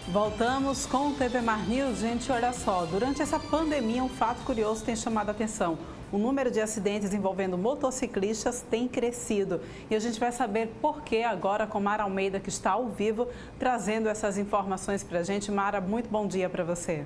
Voltamos com o TV Mar News. Gente, olha só, durante essa pandemia um fato curioso tem chamado a atenção. O número de acidentes envolvendo motociclistas tem crescido. E a gente vai saber por que agora com Mara Almeida, que está ao vivo, trazendo essas informações para a gente. Mara, muito bom dia para você.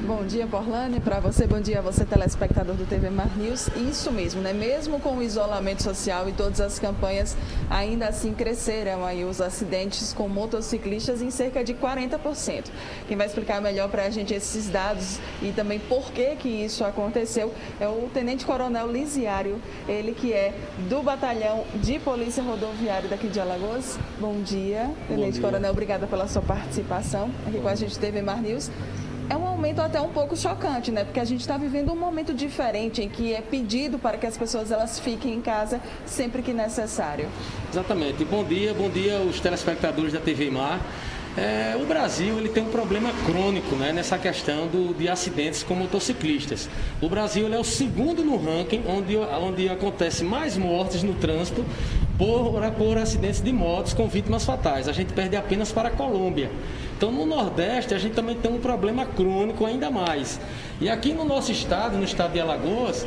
Bom dia, Porlane, para você, bom dia a você, telespectador do TV Mar News. Isso mesmo, né? Mesmo com o isolamento social e todas as campanhas, ainda assim cresceram aí os acidentes com motociclistas em cerca de 40%. Quem vai explicar melhor para a gente esses dados e também por que isso aconteceu é o Tenente Coronel Lisiário, ele que é do Batalhão de Polícia Rodoviária daqui de Alagoas. Bom dia, Tenente Coronel, obrigada pela sua participação aqui com a gente, TV Mar News. É um aumento até um pouco chocante, né? Porque a gente está vivendo um momento diferente em que é pedido para que as pessoas elas fiquem em casa sempre que necessário. Exatamente. Bom dia os telespectadores da TV Mar. O Brasil ele tem um problema crônico, né, nessa questão de acidentes com motociclistas. O Brasil ele é o segundo no ranking onde acontece mais mortes no trânsito por acidentes de motos com vítimas fatais. A gente perde apenas para a Colômbia. Então, no Nordeste, a gente também tem um problema crônico ainda mais. E aqui no nosso estado, no estado de Alagoas,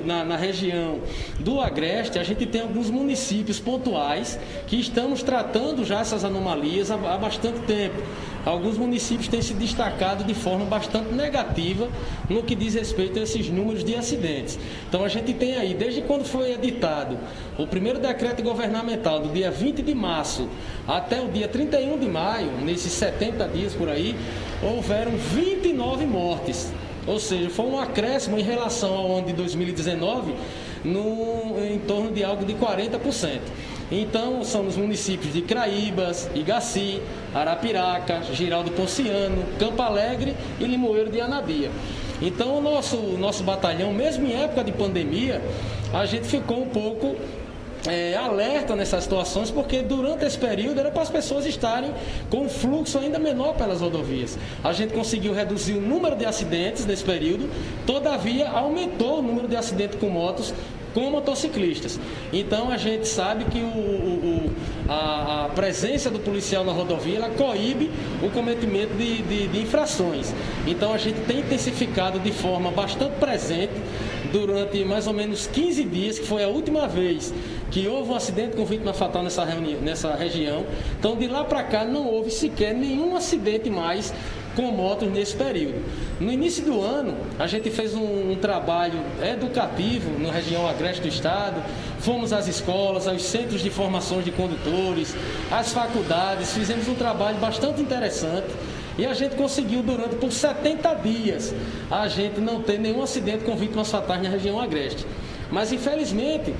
na região do Agreste, a gente tem alguns municípios pontuais que estamos tratando já essas anomalias há bastante tempo. Alguns municípios têm se destacado de forma bastante negativa no que diz respeito a esses números de acidentes. Então a gente tem aí, desde quando foi editado o primeiro decreto governamental, do dia 20 de março até o dia 31 de maio, nesses 70 dias por aí, houveram 29 mortes. Ou seja, foi um acréscimo em relação ao ano de 2019, em torno de algo de 40%. Então, são nos municípios de Craíbas, Igaci, Arapiraca, Girau do Ponciano, Campo Alegre e Limoeiro de Anadia. Então, o nosso batalhão, mesmo em época de pandemia, a gente ficou um pouco alerta nessas situações, porque durante esse período era para as pessoas estarem com um fluxo ainda menor pelas rodovias. A gente conseguiu reduzir o número de acidentes nesse período, todavia aumentou o número de acidentes com motos com motociclistas. Então a gente sabe que a presença do policial na rodovia ela coíbe o cometimento de infrações. Então a gente tem intensificado de forma bastante presente durante mais ou menos 15 dias, que foi a última vez que houve um acidente com vítima fatal nessa região. Então de lá para cá não houve sequer nenhum acidente mais com motos nesse período. No início do ano, a gente fez um trabalho educativo na região agreste do estado, fomos às escolas, aos centros de formação de condutores, às faculdades, fizemos um trabalho bastante interessante e a gente conseguiu por 70 dias, a gente não ter nenhum acidente com vítimas fatais na região agreste. Mas, infelizmente,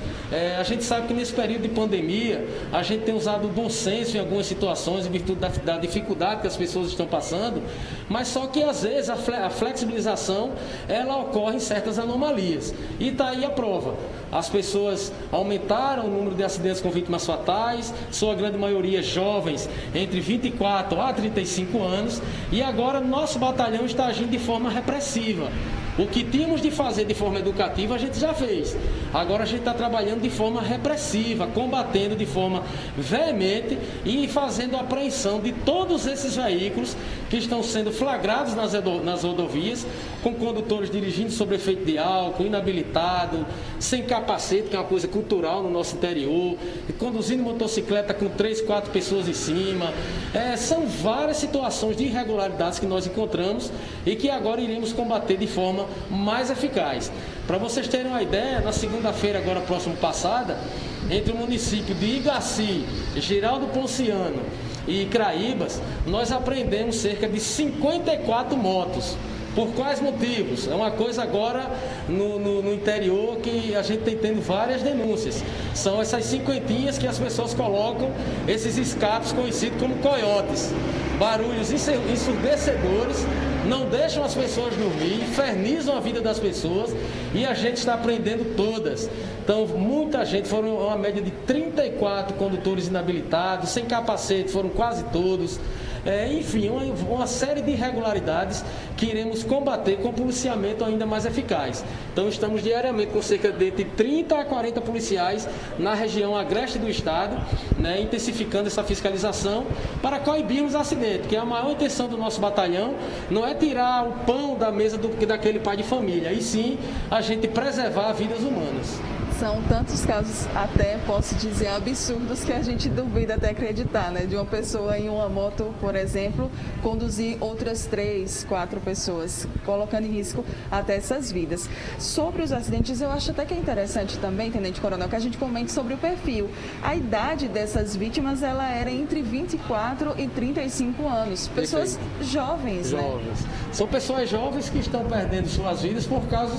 a gente sabe que nesse período de pandemia, a gente tem usado o bom senso em algumas situações, em virtude da dificuldade que as pessoas estão passando, mas só que, às vezes, a flexibilização, ela ocorre em certas anomalias. E está aí a prova. As pessoas aumentaram o número de acidentes com vítimas fatais, sua grande maioria jovens, entre 24 a 35 anos, e agora nosso batalhão está agindo de forma repressiva. O que tínhamos de fazer de forma educativa, a gente já fez. Agora a gente está trabalhando de forma repressiva, combatendo de forma veemente e fazendo a apreensão de todos esses veículos que estão sendo flagrados nas rodovias, com condutores dirigindo sob efeito de álcool, inabilitado, sem capacete, que é uma coisa cultural no nosso interior, conduzindo motocicleta com 3, 4 pessoas em cima. São várias situações de irregularidades que nós encontramos e que agora iremos combater de forma mais eficaz. Para vocês terem uma ideia, na segunda-feira agora próximo passada, entre o município de Igaci, Girau do Ponciano e Craíbas, nós apreendemos cerca de 54 motos. Por quais motivos? É uma coisa agora no interior que a gente tem tendo várias denúncias. São essas cinquentinhas que as pessoas colocam, esses escapes conhecidos como coiotes. Barulhos ensurdecedores, não deixam as pessoas dormir, infernizam a vida das pessoas e a gente está apreendendo todas. Então, muita gente, foram uma média de 34 condutores inabilitados, sem capacete, foram quase todos. enfim, uma série de irregularidades que iremos combater com policiamento ainda mais eficaz. Então estamos diariamente com cerca de 30 a 40 policiais na região agreste do estado, né, intensificando essa fiscalização para coibirmos acidente, que a maior intenção do nosso batalhão não é tirar o pão da mesa daquele pai de família, e sim a gente preservar vidas humanas. São tantos casos, até posso dizer, absurdos, que a gente duvida até acreditar, né? De uma pessoa em uma moto, por exemplo, conduzir outras 3, 4 pessoas, colocando em risco até essas vidas. Sobre os acidentes, eu acho até que é interessante também, Tenente Coronel, que a gente comente sobre o perfil. A idade dessas vítimas, ela era entre 24 e 35 anos. Pessoas jovens, né? São pessoas jovens que estão perdendo suas vidas por causa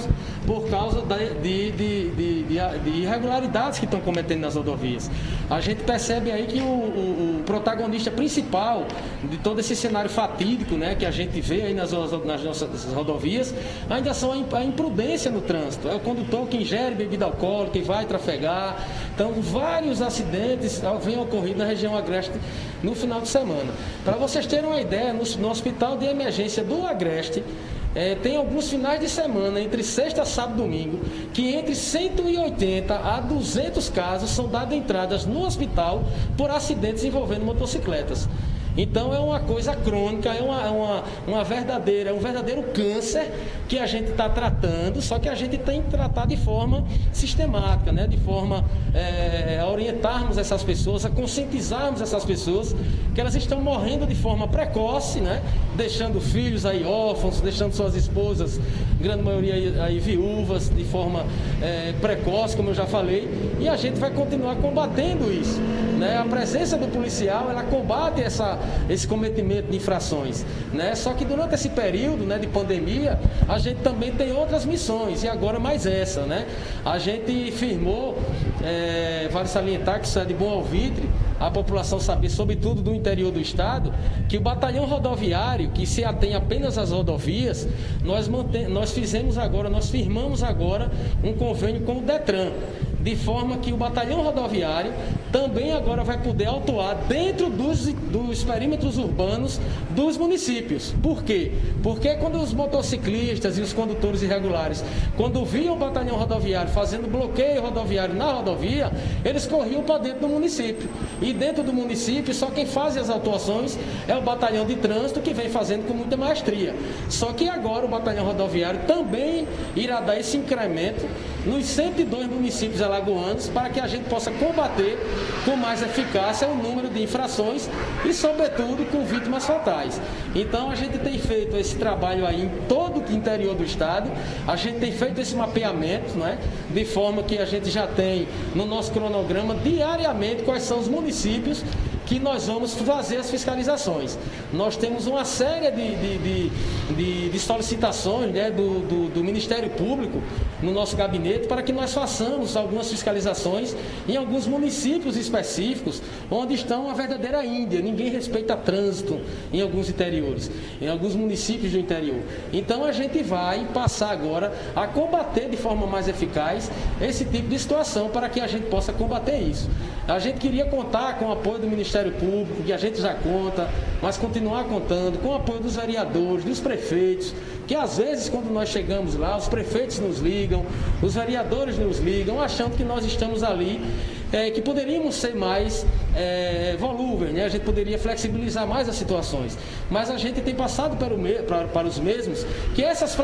de irregularidades que estão cometendo nas rodovias. A gente percebe aí que o protagonista principal de todo esse cenário fatídico, né, que a gente vê aí nas nossas rodovias, ainda são a imprudência no trânsito. É o condutor que ingere bebida alcoólica e vai trafegar. Então, vários acidentes vêm ocorrido na região agreste no final de semana. Para vocês terem uma ideia, no Hospital de Emergência do Agreste, tem alguns finais de semana, entre sexta, sábado e domingo, que entre 180 a 200 casos são dadas entradas no hospital por acidentes envolvendo motocicletas. Então é uma coisa crônica, é um verdadeiro câncer que a gente está tratando, só que a gente tem que tratar de forma sistemática, né? De forma a orientarmos essas pessoas, a conscientizarmos essas pessoas que elas estão morrendo de forma precoce, né? Deixando filhos aí órfãos, deixando suas esposas, grande maioria aí viúvas, de forma precoce, como eu já falei, e a gente vai continuar combatendo isso, né? A presença do policial, ela combate esse cometimento de infrações, né? Só que durante esse período, né, de pandemia, a gente também tem outras missões, e agora mais essa, né? A gente firmou, vale salientar que isso é de bom alvitre, a população saber, sobretudo do interior do estado, que o batalhão rodoviário, que se atém apenas às rodovias, nós firmamos agora um convênio com o Detran, de forma que o batalhão rodoviário também agora vai poder atuar dentro dos perímetros urbanos dos municípios. Por quê? Porque quando os motociclistas e os condutores irregulares, quando viam o batalhão rodoviário fazendo bloqueio rodoviário na rodovia, eles corriam para dentro do município. E dentro do município, só quem faz as atuações é o batalhão de trânsito, que vem fazendo com muita maestria. Só que agora o batalhão rodoviário também irá dar esse incremento nos 102 municípios alagoanos, para que a gente possa combater com mais eficácia o número de infrações e, sobretudo, com vítimas fatais. Então, a gente tem feito esse trabalho aí em todo o interior do estado, a gente tem feito esse mapeamento, né, de forma que a gente já tem no nosso cronograma diariamente quais são os municípios que nós vamos fazer as fiscalizações. Nós temos uma série de solicitações, né, do Ministério Público no nosso gabinete para que nós façamos algumas fiscalizações em alguns municípios específicos onde estão a verdadeira Índia. Ninguém respeita trânsito em alguns interiores, em alguns municípios do interior. Então a gente vai passar agora a combater de forma mais eficaz esse tipo de situação para que a gente possa combater isso. A gente queria contar com o apoio do Ministério Público, que a gente já conta, mas continuar contando com o apoio dos vereadores, dos prefeitos, que às vezes quando nós chegamos lá, os prefeitos nos ligam, os vereadores nos ligam, achando que nós estamos ali, que poderíamos ser mais volúveis, né? A gente poderia flexibilizar mais as situações. Mas a gente tem passado para os mesmos que essas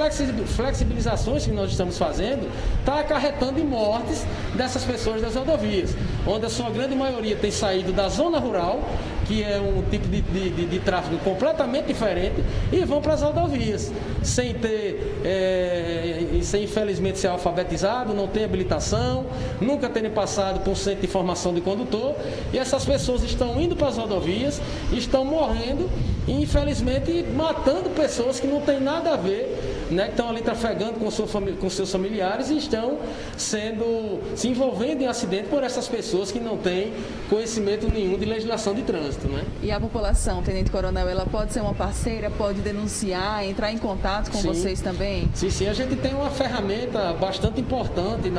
flexibilizações que nós estamos fazendo está acarretando em mortes dessas pessoas das rodovias, onde a sua grande maioria tem saído da zona rural, que é um tipo de tráfego completamente diferente, e vão para as rodovias, sem infelizmente ser alfabetizado, não tem habilitação, nunca terem passado por um centro de formação de condutor, e essas pessoas estão indo para as rodovias, estão morrendo e infelizmente matando pessoas que não têm nada a ver, né, que estão ali trafegando com seus familiares e estão se envolvendo em acidente por essas pessoas que não têm conhecimento nenhum de legislação de trânsito, né? E a população, Tenente Coronel, ela pode ser uma parceira, pode denunciar, entrar em contato com vocês também? Sim, a gente tem uma ferramenta bastante importante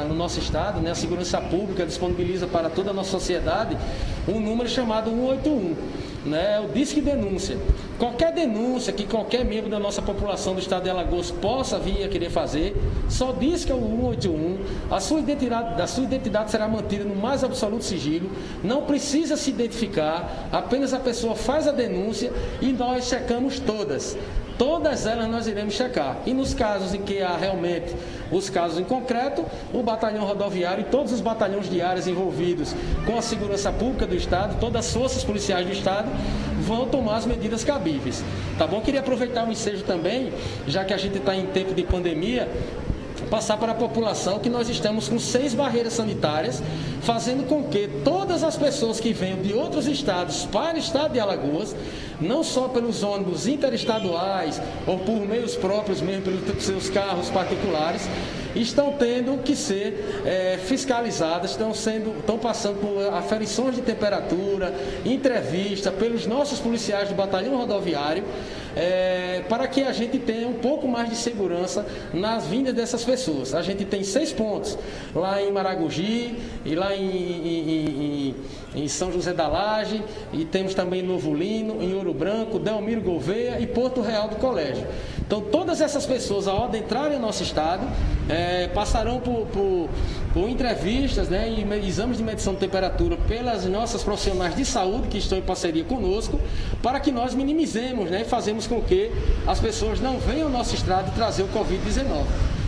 no nosso estado, né? A Segurança Pública disponibiliza para toda a nossa sociedade um número chamado 181. né, o Disque Denúncia. Qualquer denúncia que qualquer membro da nossa população do estado de Alagoas possa vir a querer fazer, só diz que é o 181, a sua identidade será mantida no mais absoluto sigilo, não precisa se identificar, apenas a pessoa faz a denúncia e nós checamos todas. Todas elas nós iremos checar. E nos casos em que há realmente os casos em concreto, o batalhão rodoviário e todos os batalhões de áreas envolvidos com a segurança pública do Estado, todas as forças policiais do Estado, vão tomar as medidas cabíveis. Tá bom? Queria aproveitar o ensejo também, já que a gente está em tempo de pandemia, passar para a população que nós estamos com 6 barreiras sanitárias, fazendo com que todas as pessoas que venham de outros estados para o estado de Alagoas, não só pelos ônibus interestaduais ou por meios próprios mesmo, pelos seus carros particulares, estão tendo que ser fiscalizadas, estão passando por aferições de temperatura, entrevista pelos nossos policiais do batalhão rodoviário, para que a gente tenha um pouco mais de segurança nas vindas dessas pessoas. A gente tem 6 pontos, lá em Maragogi e lá em São José da Laje, e temos também em Novo Lino, em Ouro Branco, Delmiro Gouveia e Porto Real do Colégio. Então, todas essas pessoas, ao adentrarem ao nosso estado, passarão por entrevistas, né, e exames de medição de temperatura pelas nossas profissionais de saúde que estão em parceria conosco, para que nós minimizemos, né, e fazemos com que as pessoas não venham ao nosso estado trazer o Covid-19.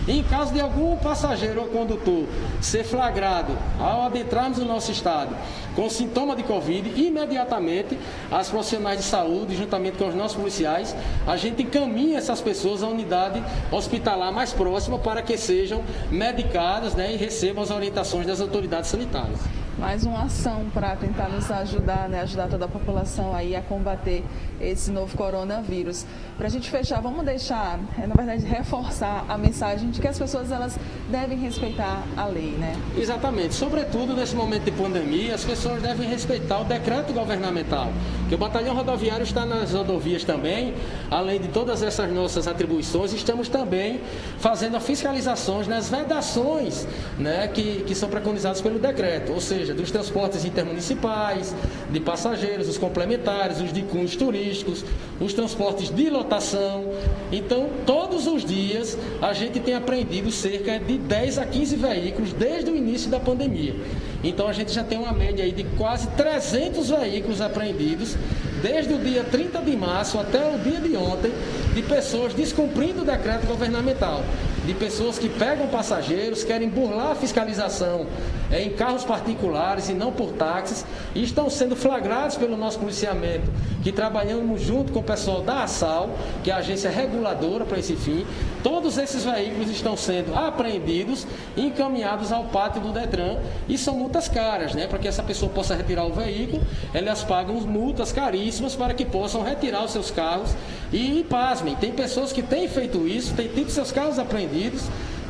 Em caso de algum passageiro ou condutor ser flagrado ao adentrarmos no nosso estado com sintoma de Covid, imediatamente as profissionais de saúde, juntamente com os nossos policiais, a gente encaminha essas pessoas à unidade hospitalar mais próxima para que sejam medicadas, né, e recebam as orientações das autoridades sanitárias. Mais uma ação para tentar nos ajudar, né, ajudar toda a população aí a combater esse novo coronavírus. Para a gente fechar, vamos deixar, na verdade, reforçar a mensagem de que as pessoas elas devem respeitar a lei, né? Exatamente. Sobretudo nesse momento de pandemia, as pessoas devem respeitar o decreto governamental, que o batalhão rodoviário está nas rodovias também, além de todas essas nossas atribuições, estamos também fazendo a fiscalizações nas vedações, né, que são preconizadas pelo decreto, ou seja, dos transportes intermunicipais, de passageiros, os complementares, os de cunhos turísticos, os transportes de lotação. Então, todos os dias, a gente tem apreendido cerca de 10 a 15 veículos desde o início da pandemia. Então, a gente já tem uma média aí de quase 300 veículos apreendidos, desde o dia 30 de março até o dia de ontem, de pessoas descumprindo o decreto governamental, de pessoas que pegam passageiros, querem burlar a fiscalização em carros particulares e não por táxis, e estão sendo flagrados pelo nosso policiamento, que trabalhamos junto com o pessoal da ASAL, que é a agência reguladora para esse fim. Todos esses veículos estão sendo apreendidos e encaminhados ao pátio do Detran, e são multas caras, né? Para que essa pessoa possa retirar o veículo, elas pagam multas caríssimas para que possam retirar os seus carros. E pasmem, tem pessoas que têm feito isso, têm tido seus carros apreendidos,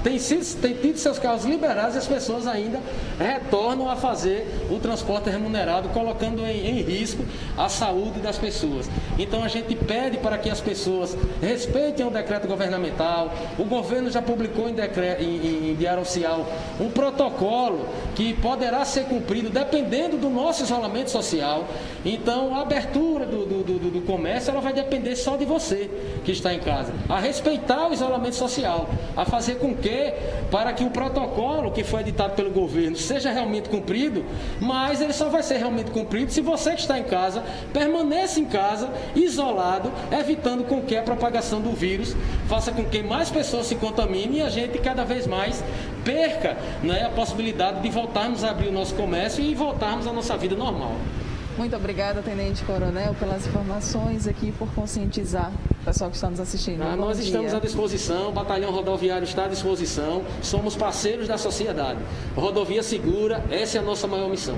tem tido seus carros liberados, e as pessoas ainda retornam a fazer o transporte remunerado, colocando em risco a saúde das pessoas. Então a gente pede para que as pessoas respeitem o decreto governamental. O governo já publicou em Diário Oficial um protocolo que poderá ser cumprido dependendo do nosso isolamento social. Então a abertura do comércio, ela vai depender só de você que está em casa, a respeitar o isolamento social, a fazer com que, para que o protocolo que foi editado pelo governo seja realmente cumprido, mas ele só vai ser realmente cumprido se você que está em casa permaneça em casa, isolado, evitando com que a propagação do vírus faça com que mais pessoas se contaminem e a gente cada vez mais perca, né, a possibilidade de voltarmos a abrir o nosso comércio e voltarmos à nossa vida normal. Muito obrigada, Tenente Coronel, pelas informações aqui, por conscientizar o pessoal que está nos assistindo. Nós estamos à disposição, o Batalhão Rodoviário está à disposição, somos parceiros da sociedade. Rodovia segura, essa é a nossa maior missão.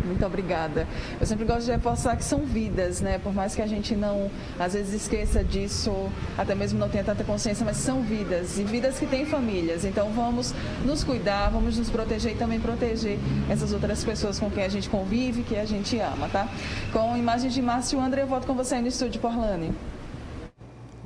Muito obrigada. Eu sempre gosto de reforçar que são vidas, né? Por mais que a gente não, às vezes, esqueça disso, até mesmo não tenha tanta consciência, mas são vidas, e vidas que têm famílias. Então, vamos nos cuidar, vamos nos proteger e também proteger essas outras pessoas com quem a gente convive, que a gente ama, tá? Com imagens de Márcio André, eu volto com você aí no estúdio, Porlane.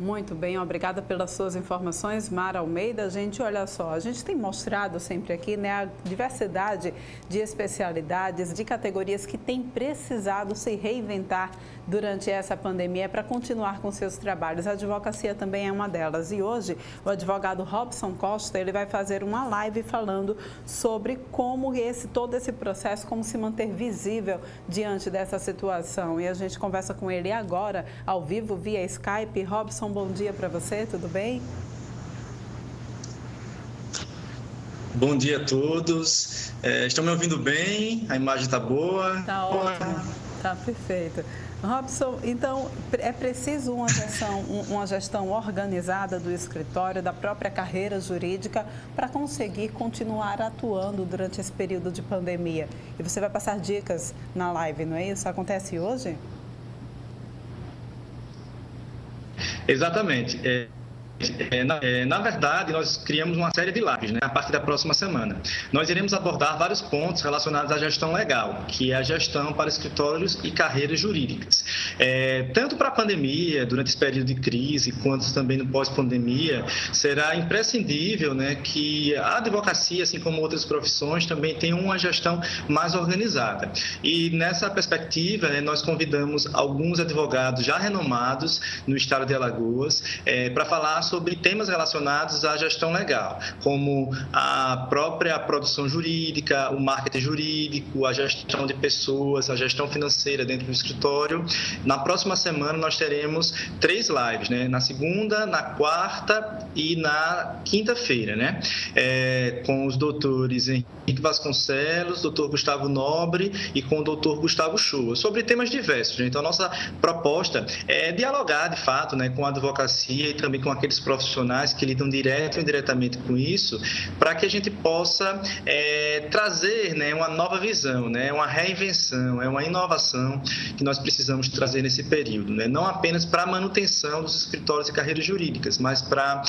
Muito bem, obrigada pelas suas informações, Mara Almeida. Gente, olha só, a gente tem mostrado sempre aqui, né, a diversidade de especialidades, de categorias que têm precisado se reinventar durante essa pandemia para continuar com seus trabalhos. A advocacia também é uma delas. E hoje, o advogado Robson Costa, ele vai fazer uma live falando sobre como todo esse processo, como se manter visível diante dessa situação. E a gente conversa com ele agora, ao vivo, via Skype. Robson, bom dia para você, tudo bem? Bom dia a todos. Estão me ouvindo bem? A imagem está boa? Está ótimo, está perfeito. Robson, então, é preciso uma gestão organizada do escritório, da própria carreira jurídica, para conseguir continuar atuando durante esse período de pandemia. E você vai passar dicas na live, não é isso? Acontece hoje? Exatamente. Na verdade, nós criamos uma série de lives, a partir da próxima semana. Nós iremos abordar vários pontos relacionados à gestão legal, que é a gestão para escritórios e carreiras jurídicas. Tanto para a pandemia, durante esse período de crise, quanto também no pós-pandemia, será imprescindível que a advocacia, assim como outras profissões, também tenham uma gestão mais organizada. E nessa perspectiva, nós convidamos alguns advogados já renomados no estado de Alagoas para falar sobre temas relacionados à gestão legal, como a própria produção jurídica, o marketing jurídico, a gestão de pessoas, a gestão financeira dentro do escritório. Na próxima semana nós teremos 3 lives, na segunda, na quarta e na quinta-feira, com os doutores Henrique Vasconcelos, doutor Gustavo Nobre e com o doutor Gustavo Shoa, sobre temas diversos. Então, a nossa proposta é dialogar, de fato, com a advocacia e também com aqueles profissionais que lidam direto ou indiretamente com isso, para que a gente possa trazer uma nova visão, uma reinvenção, uma inovação que nós precisamos trazer nesse período, não apenas para a manutenção dos escritórios e carreiras jurídicas, mas para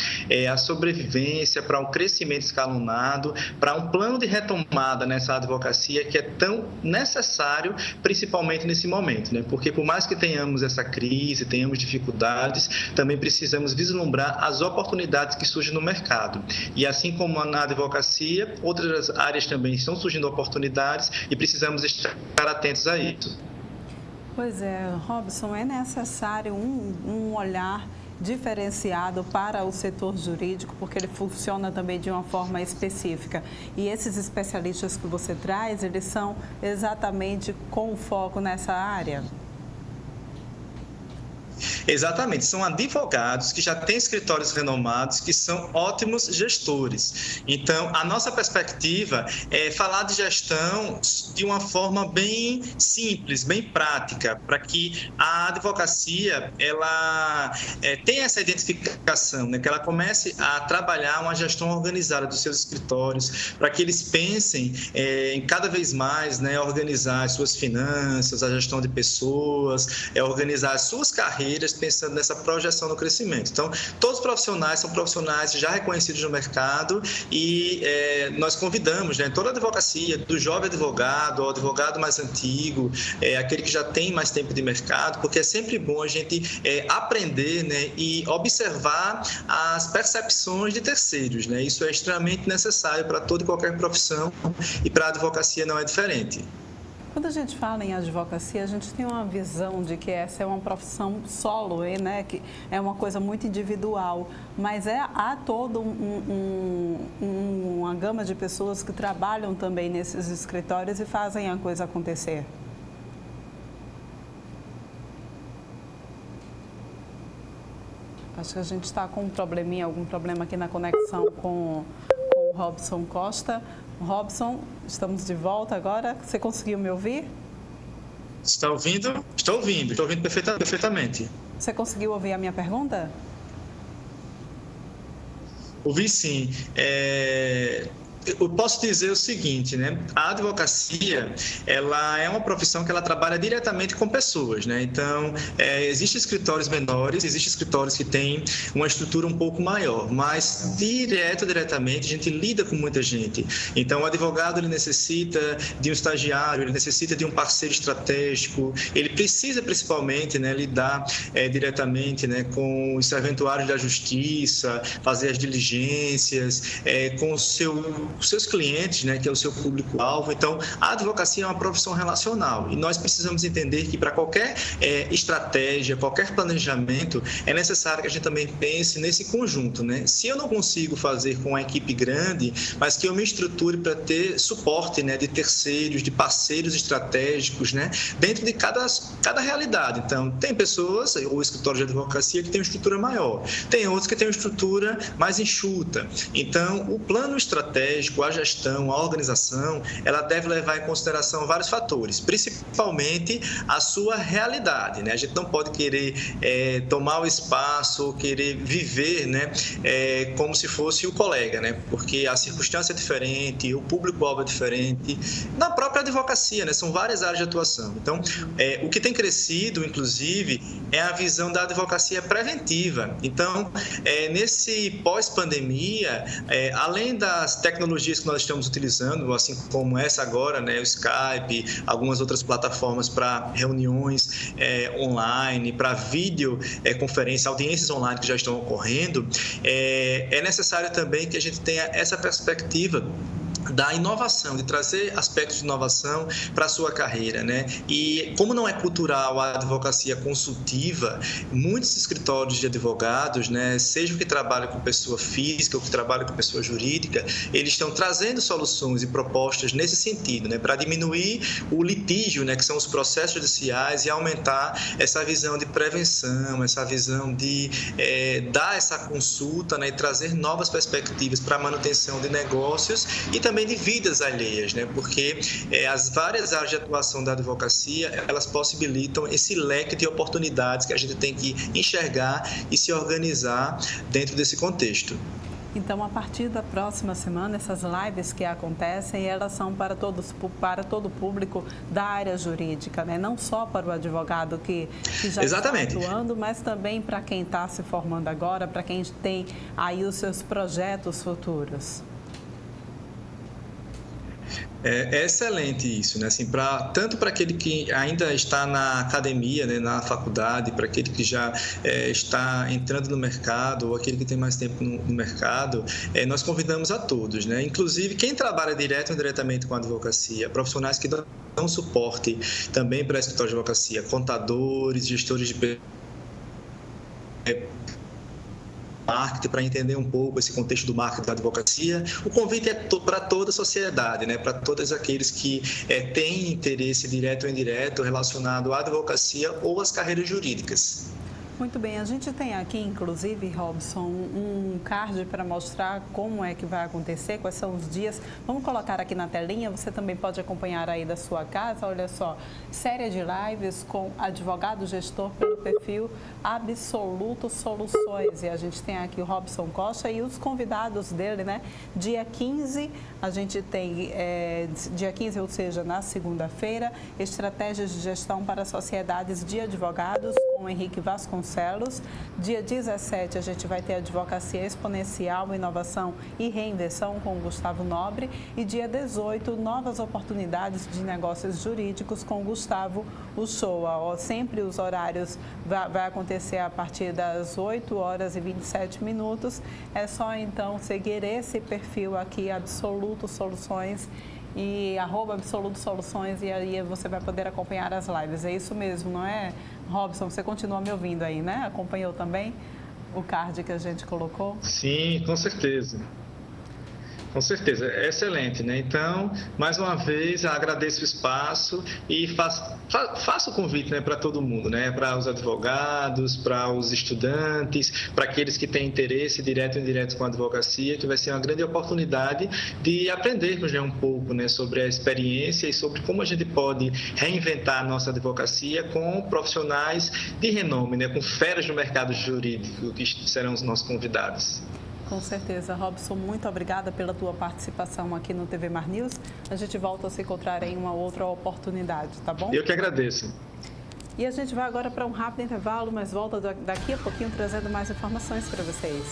a sobrevivência, para um crescimento escalonado, para um plano de retomada nessa advocacia que é tão necessário, principalmente nesse momento, porque por mais que tenhamos essa crise, tenhamos dificuldades, também precisamos vislumbrar as oportunidades que surgem no mercado. E assim como na advocacia, outras áreas também estão surgindo oportunidades e precisamos estar atentos a isso. Pois é, Robson, é necessário um olhar diferenciado para o setor jurídico, porque ele funciona também de uma forma específica. E esses especialistas que você traz, eles são exatamente com foco nessa área? Exatamente, são advogados que já têm escritórios renomados, que são ótimos gestores. Então, a nossa perspectiva é falar de gestão de uma forma bem simples, bem prática, para que a advocacia ela tenha essa identificação, que ela comece a trabalhar uma gestão organizada dos seus escritórios, para que eles pensem em cada vez mais organizar as suas finanças, a gestão de pessoas, organizar as suas carreiras, pensando nessa projeção no crescimento. Então, todos os profissionais são profissionais já reconhecidos no mercado e nós convidamos toda a advocacia, do jovem advogado ao advogado mais antigo, aquele que já tem mais tempo de mercado, porque é sempre bom a gente aprender e observar as percepções de terceiros. Isso é extremamente necessário para toda e qualquer profissão e para a advocacia não é diferente. Quando a gente fala em advocacia, a gente tem uma visão de que essa é uma profissão solo, que é uma coisa muito individual, mas há toda uma gama de pessoas que trabalham também nesses escritórios e fazem a coisa acontecer. Acho que a gente está com algum problema aqui na conexão com o Robson Costa. Robson, estamos de volta agora. Você conseguiu me ouvir? Está ouvindo? Estou ouvindo perfeitamente. Você conseguiu ouvir a minha pergunta? Ouvi sim. Eu posso dizer o seguinte, a advocacia, ela é uma profissão que ela trabalha diretamente com pessoas, Então, existem escritórios menores, existem escritórios que têm uma estrutura um pouco maior, mas diretamente a gente lida com muita gente. Então, o advogado, ele necessita de um estagiário, ele necessita de um parceiro estratégico, ele precisa principalmente, lidar diretamente, com os serventuários da justiça, fazer as diligências, com o seu os seus clientes, né, que é o seu público-alvo. Então, a advocacia é uma profissão relacional e nós precisamos entender que para qualquer estratégia, qualquer planejamento, é necessário que a gente também pense nesse conjunto, né? Se eu não consigo fazer com uma equipe grande, mas que eu me estruture para ter suporte, né, de terceiros, de parceiros estratégicos, né, dentro de cada realidade. Então, tem pessoas, ou escritório de advocacia, que tem uma estrutura maior, tem outros que têm uma estrutura mais enxuta. Então, o plano estratégico, a gestão, a organização, ela deve levar em consideração vários fatores, principalmente a sua realidade, né? A gente não pode querer tomar o espaço, querer viver, né, como se fosse o colega, né? Porque a circunstância é diferente, o público-alvo é diferente. Na própria advocacia, né? São várias áreas de atuação. Então, o que tem crescido, inclusive, é a visão da advocacia preventiva. Então, nesse pós-pandemia, além das tecnologias que nós estamos utilizando, assim como essa agora, né, o Skype, algumas outras plataformas para reuniões online, para videoconferência, audiências online que já estão ocorrendo, é necessário também que a gente tenha essa perspectiva da inovação, de trazer aspectos de inovação para a sua carreira, né? E como não é cultural a advocacia consultiva, muitos escritórios de advogados, né, seja que trabalham com pessoa física ou que trabalham com pessoa jurídica, eles estão trazendo soluções e propostas nesse sentido, né, para diminuir o litígio, né, que são os processos judiciais, e aumentar essa visão de prevenção, essa visão de dar essa consulta, né, e trazer novas perspectivas para a manutenção de negócios e também de vidas alheias, né? Porque as várias áreas de atuação da advocacia, elas possibilitam esse leque de oportunidades que a gente tem que enxergar e se organizar dentro desse contexto. Então, a partir da próxima semana, essas lives que acontecem, elas são para todo o público da área jurídica, né? Não só para o advogado que já Exatamente. está atuando, mas também para quem está se formando agora, para quem tem aí os seus projetos futuros. É excelente isso, né? Assim, tanto para aquele que ainda está na academia, né, na faculdade, para aquele que já está entrando no mercado, ou aquele que tem mais tempo no mercado, nós convidamos a todos, né? Inclusive quem trabalha direto ou indiretamente com a advocacia, profissionais que dão suporte também para a escritório de advocacia, contadores, gestores de marketing, para entender um pouco esse contexto do marketing da advocacia. O convite é para toda a sociedade, né? Para todos aqueles que têm interesse direto ou indireto relacionado à advocacia ou às carreiras jurídicas. Muito bem, a gente tem aqui, inclusive, Robson, um card para mostrar como é que vai acontecer, quais são os dias. Vamos colocar aqui na telinha, você também pode acompanhar aí da sua casa, olha só, série de lives com advogado gestor pelo perfil Absoluto Soluções. E a gente tem aqui o Robson Costa e os convidados dele, né? Dia 15, a gente tem, dia 15, ou seja, na segunda-feira, estratégias de gestão para sociedades de advogados, com o Henrique Vasconcelos. Dia 17, a gente vai ter advocacia exponencial, inovação e reinvenção com o Gustavo Nobre. E dia 18, novas oportunidades de negócios jurídicos com o Gustavo Uchoa. Sempre os horários vai acontecer a partir das 8 horas e 27 minutos. É só então seguir esse perfil aqui, Absoluto Soluções, e @Absoluto Soluções, e aí você vai poder acompanhar as lives. É isso mesmo, não é, Robson? Você continua me ouvindo aí, né? Acompanhou também o card que a gente colocou? Sim, com certeza. Com certeza, é excelente, né? Então, mais uma vez, agradeço o espaço e faço o convite, né, para todo mundo, né? Para os advogados, para os estudantes, para aqueles que têm interesse direto ou indireto com a advocacia, que vai ser uma grande oportunidade de aprendermos, né, um pouco, né, sobre a experiência e sobre como a gente pode reinventar a nossa advocacia com profissionais de renome, né, com feras no mercado jurídico, que serão os nossos convidados. Com certeza. Robson, muito obrigada pela tua participação aqui no TV Mar News. A gente volta a se encontrar em uma outra oportunidade, tá bom? Eu que agradeço. E a gente vai agora para um rápido intervalo, mas volta daqui a pouquinho trazendo mais informações para vocês.